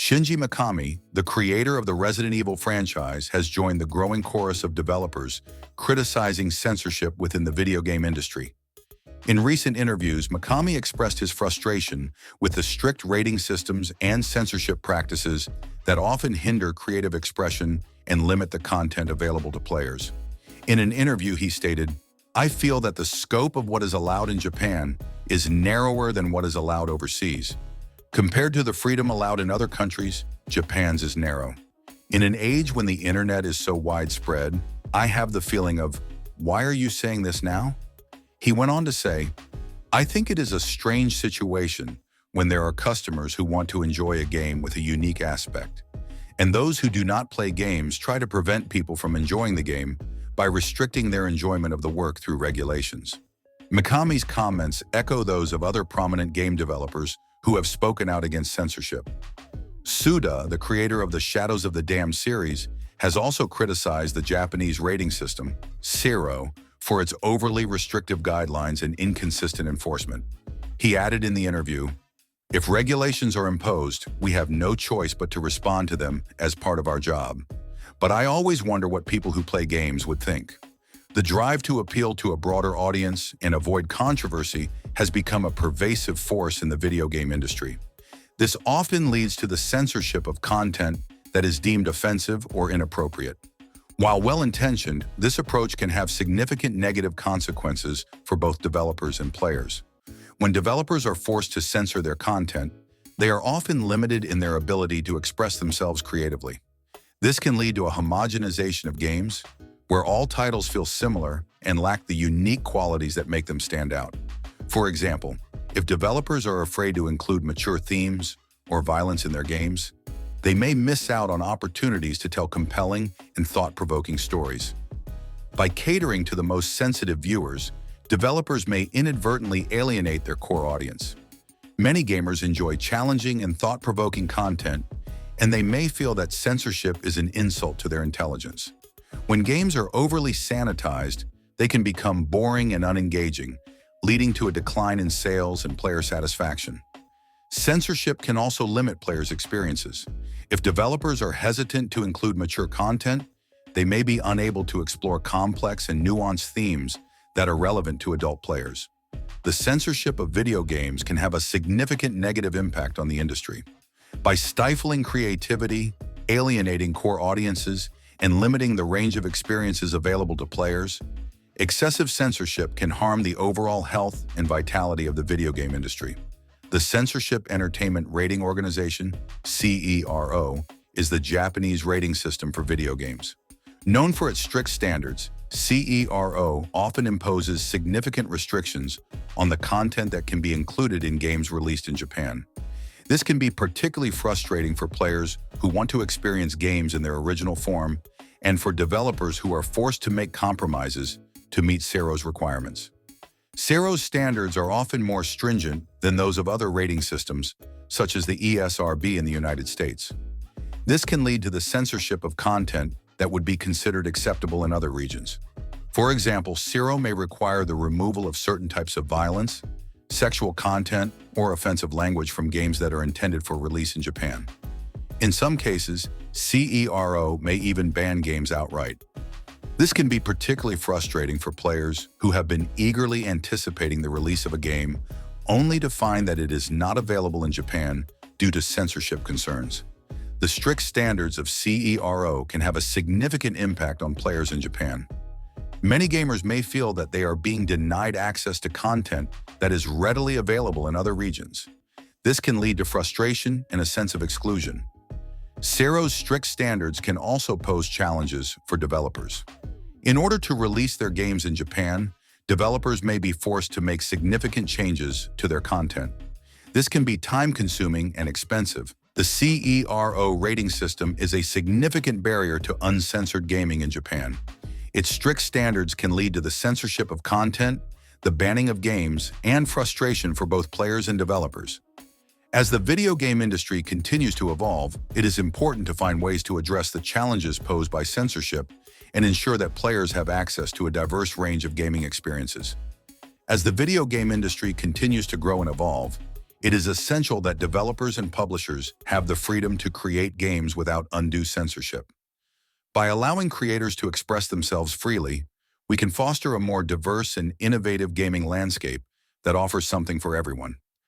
Shinji Mikami, the creator of the Resident Evil franchise, has joined the growing chorus of developers criticizing censorship within the video game industry. In recent interviews, Mikami expressed his frustration with the strict rating systems and censorship practices that often hinder creative expression and limit the content available to players. In an interview, he stated, "I feel that the scope of what is allowed in Japan is narrower than what is allowed overseas. Compared to the freedom allowed in other countries, Japan's is narrow. In an age when the internet is so widespread, I have the feeling of, why are you saying this now?" He went on to say, "I think it is a strange situation when there are customers who want to enjoy a game with a unique aspect, and those who do not play games try to prevent people from enjoying the game by restricting their enjoyment of the work through regulations." Mikami's comments echo those of other prominent game developers who have spoken out against censorship. Suda, the creator of the Shadows of the Damned series, has also criticized the Japanese rating system, Zero, for its overly restrictive guidelines and inconsistent enforcement. He added in the interview, "If regulations are imposed, we have no choice but to respond to them as part of our job. But I always wonder what people who play games would think." The drive to appeal to a broader audience and avoid controversy has become a pervasive force in the video game industry. This often leads to the censorship of content that is deemed offensive or inappropriate. While well-intentioned, this approach can have significant negative consequences for both developers and players. When developers are forced to censor their content, they are often limited in their ability to express themselves creatively. This can lead to a homogenization of games, where all titles feel similar and lack the unique qualities that make them stand out. For example, if developers are afraid to include mature themes or violence in their games, they may miss out on opportunities to tell compelling and thought-provoking stories. By catering to the most sensitive viewers, developers may inadvertently alienate their core audience. Many gamers enjoy challenging and thought-provoking content, and they may feel that censorship is an insult to their intelligence. When games are overly sanitized, they can become boring and unengaging, leading to a decline in sales and player satisfaction. Censorship can also limit players' experiences. If developers are hesitant to include mature content, they may be unable to explore complex and nuanced themes that are relevant to adult players. The censorship of video games can have a significant negative impact on the industry. By stifling creativity, alienating core audiences, and limiting the range of experiences available to players, excessive censorship can harm the overall health and vitality of the video game industry. The Censorship Entertainment Rating Organization, CERO, is the Japanese rating system for video games. Known for its strict standards, CERO often imposes significant restrictions on the content that can be included in games released in Japan. This can be particularly frustrating for players who want to experience games in their original form and for developers who are forced to make compromises to meet CERO's requirements. CERO's standards are often more stringent than those of other rating systems, such as the ESRB in the United States. This can lead to the censorship of content that would be considered acceptable in other regions. For example, CERO may require the removal of certain types of violence, sexual content, or offensive language from games that are intended for release in Japan. In some cases, CERO may even ban games outright. This can be particularly frustrating for players who have been eagerly anticipating the release of a game, only to find that it is not available in Japan due to censorship concerns. The strict standards of CERO can have a significant impact on players in Japan. Many gamers may feel that they are being denied access to content that is readily available in other regions. This can lead to frustration and a sense of exclusion. CERO's strict standards can also pose challenges for developers. In order to release their games in Japan, developers may be forced to make significant changes to their content. This can be time-consuming and expensive. The CERO rating system is a significant barrier to uncensored gaming in Japan. Its strict standards can lead to the censorship of content, the banning of games, and frustration for both players and developers. As the video game industry continues to evolve, it is important to find ways to address the challenges posed by censorship and ensure that players have access to a diverse range of gaming experiences. As the video game industry continues to grow and evolve, It is essential that developers and publishers have the freedom to create games without undue censorship. By allowing creators to express themselves freely, we can foster a more diverse and innovative gaming landscape that offers something for everyone.